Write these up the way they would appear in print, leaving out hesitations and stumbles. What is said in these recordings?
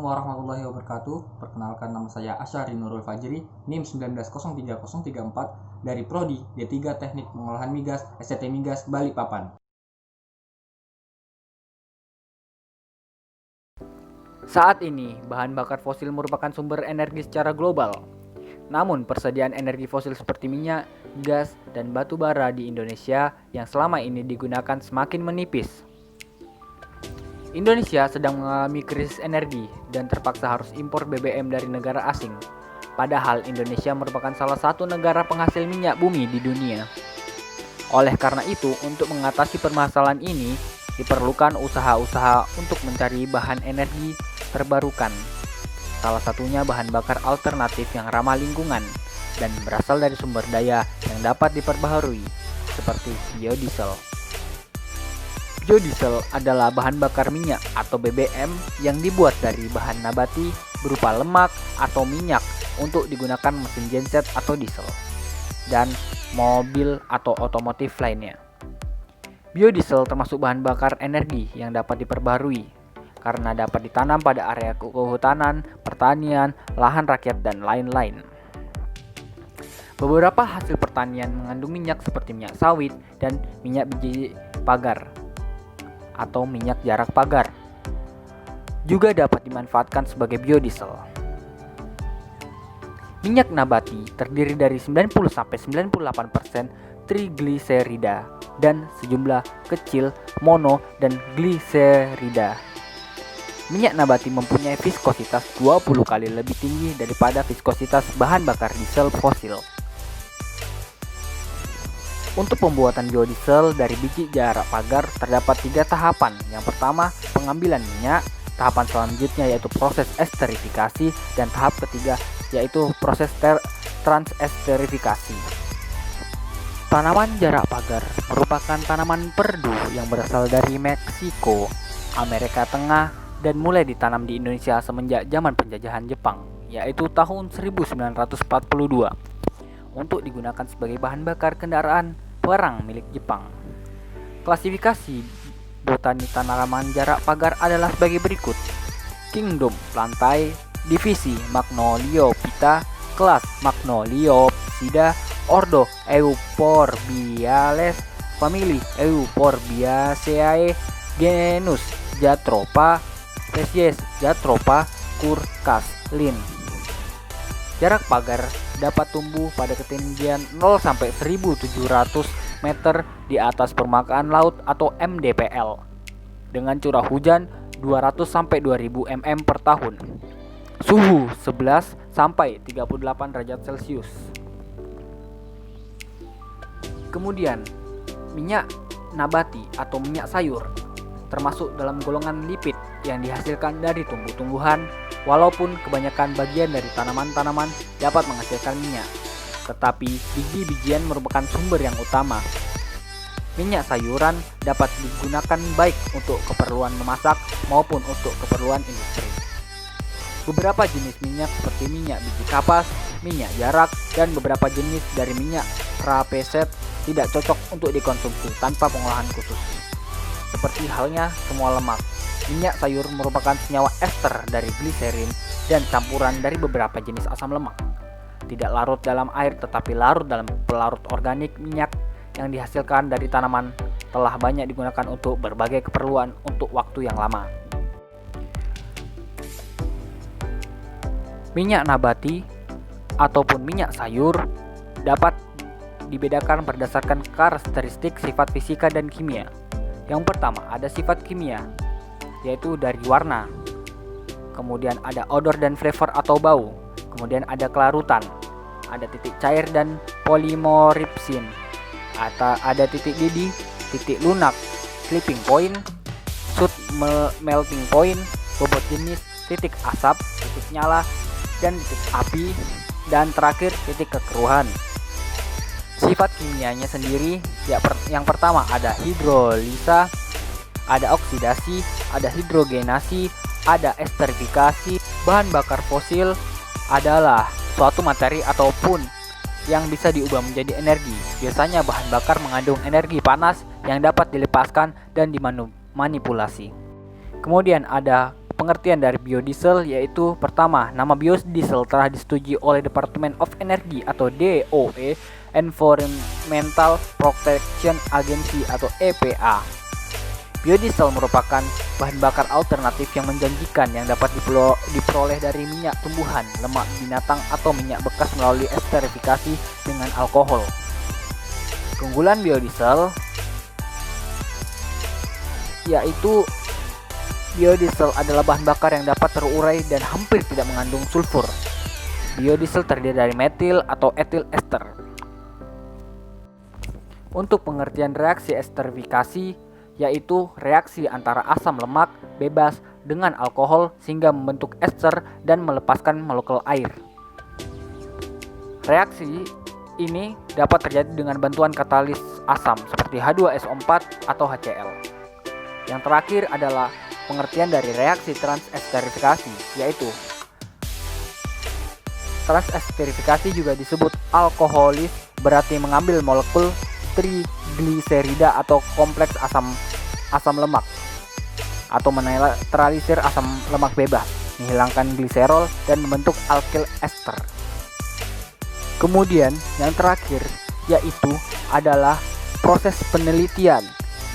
warahmatullahi wabarakatuh. Perkenalkan, nama saya Asyari Nurul Fajri, NIM 19030034 dari Prodi D3 Teknik Pengolahan Migas STT Migas Balikpapan. Saat ini, bahan bakar fosil merupakan sumber energi secara global. Namun, persediaan energi fosil seperti minyak, gas, dan batu bara di Indonesia yang selama ini digunakan semakin menipis. Indonesia sedang mengalami krisis energi dan terpaksa harus impor BBM dari negara asing. Padahal Indonesia merupakan salah satu negara penghasil minyak bumi di dunia. Oleh karena itu, untuk mengatasi permasalahan ini, diperlukan usaha-usaha untuk mencari bahan energi terbarukan. Salah satunya bahan bakar alternatif yang ramah lingkungan dan berasal dari sumber daya yang dapat diperbaharui, seperti biodiesel. Biodiesel adalah bahan bakar minyak atau BBM yang dibuat dari bahan nabati berupa lemak atau minyak untuk digunakan mesin genset atau diesel dan mobil atau otomotif lainnya. Biodiesel termasuk bahan bakar energi yang dapat diperbaharui karena dapat ditanam pada area kehutanan, pertanian, lahan rakyat, dan lain-lain. Beberapa hasil pertanian mengandung minyak seperti minyak sawit dan minyak biji pagar atau minyak jarak pagar juga dapat dimanfaatkan sebagai biodiesel. Minyak nabati terdiri dari 90-98% trigliserida dan sejumlah kecil mono dan gliserida. Minyak nabati mempunyai viskositas 20 kali lebih tinggi daripada viskositas bahan bakar diesel fosil. Untuk pembuatan biodiesel dari biji jarak pagar terdapat 3 tahapan. Yang pertama, pengambilan minyak. Tahapan selanjutnya yaitu proses esterifikasi, dan tahap ketiga yaitu proses transesterifikasi. Tanaman jarak pagar merupakan tanaman perdu yang berasal dari Meksiko, Amerika Tengah, dan mulai ditanam di Indonesia semenjak zaman penjajahan Jepang, yaitu tahun 1942, untuk digunakan sebagai bahan bakar kendaraan perang milik Jepang. Klasifikasi botani tanaman jarak pagar adalah sebagai berikut: Kingdom plantae, divisi Magnoliophyta, kelas Magnoliopsida, ordo Euphorbiales, famili Euphorbiaceae, genus Jatropha, spesies Jatropha curcas Linn. Jarak pagar dapat tumbuh pada ketinggian 0-1700 meter di atas permukaan laut atau MDPL dengan curah hujan 200-2000 mm per tahun. Suhu 11-38 derajat Celcius. Kemudian, minyak nabati atau minyak sayur termasuk dalam golongan lipid yang dihasilkan dari tumbuh-tumbuhan, walaupun kebanyakan bagian dari tanaman-tanaman dapat menghasilkan minyak, tetapi biji-bijian merupakan sumber yang utama. Minyak sayuran dapat digunakan baik untuk keperluan memasak maupun untuk keperluan industri. Beberapa jenis minyak seperti minyak biji kapas, minyak jarak, dan beberapa jenis dari minyak rapeseed tidak cocok untuk dikonsumsi tanpa pengolahan khusus. Seperti halnya semua lemak, minyak sayur merupakan senyawa ester dari gliserin dan campuran dari beberapa jenis asam lemak. Tidak larut dalam air tetapi larut dalam pelarut organik. Minyak yang dihasilkan dari tanaman telah banyak digunakan untuk berbagai keperluan untuk waktu yang lama. Minyak nabati ataupun minyak sayur dapat dibedakan berdasarkan karakteristik sifat fisika dan kimia. Yang pertama, ada sifat kimia, yaitu dari warna. Kemudian ada odor dan flavor atau bau. Kemudian ada kelarutan, ada titik cair dan polimoripsin, atau ada titik didih, titik lunak, slipping point, shoot melting point, bobot jenis, titik asap, titik nyala, dan titik api, dan terakhir titik kekeruhan. Sifat kimianya sendiri, yang pertama ada hidrolisa, ada oksidasi, ada hidrogenasi, ada esterifikasi. Bahan bakar fosil adalah suatu materi ataupun yang bisa diubah menjadi energi. Biasanya bahan bakar mengandung energi panas yang dapat dilepaskan dan dimanipulasi. Kemudian ada pengertian dari biodiesel yaitu pertama, nama biodiesel telah disetujui oleh Department of Energy atau DOE, Environmental Protection Agency atau EPA. Biodiesel merupakan bahan bakar alternatif yang menjanjikan yang dapat diperoleh dari minyak tumbuhan, lemak binatang atau minyak bekas melalui esterifikasi dengan alkohol. Keunggulan biodiesel yaitu biodiesel adalah bahan bakar yang dapat terurai dan hampir tidak mengandung sulfur. Biodiesel terdiri dari metil atau etil ester. Untuk pengertian reaksi esterifikasi, yaitu reaksi antara asam lemak bebas dengan alkohol sehingga membentuk ester dan melepaskan molekul air. Reaksi ini dapat terjadi dengan bantuan katalis asam seperti H2SO4 atau HCl. Yang terakhir adalah pengertian dari reaksi transesterifikasi, yaitu transesterifikasi juga disebut alkoholis, berarti mengambil molekul trigliserida atau kompleks asam lemak atau menetralisir asam lemak bebas, menghilangkan gliserol dan membentuk alkyl ester. Kemudian yang terakhir yaitu adalah proses penelitian.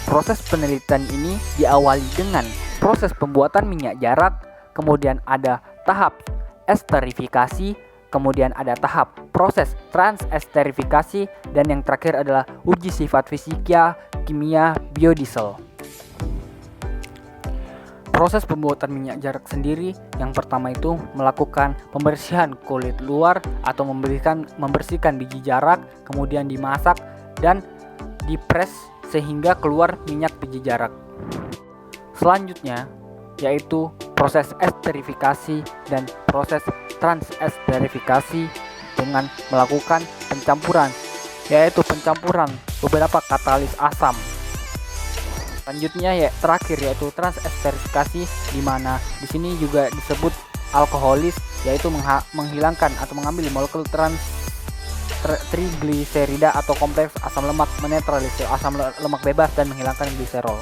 Proses penelitian ini diawali dengan proses pembuatan minyak jarak, kemudian ada tahap esterifikasi, kemudian ada tahap proses transesterifikasi, dan yang terakhir adalah uji sifat fisika kimia biodiesel. Proses pembuatan minyak jarak sendiri yang pertama itu melakukan pembersihan kulit luar atau membersihkan biji jarak, kemudian dimasak dan dipres sehingga keluar minyak biji jarak. Selanjutnya yaitu proses esterifikasi dan proses transesterifikasi dengan melakukan pencampuran, yaitu pencampuran beberapa katalis asam. Selanjutnya terakhir yaitu transesterifikasi, di mana di sini juga disebut alkoholis, yaitu menghilangkan atau mengambil molekul trigliserida atau kompleks asam lemak, menetralisir asam lemak bebas dan menghilangkan gliserol.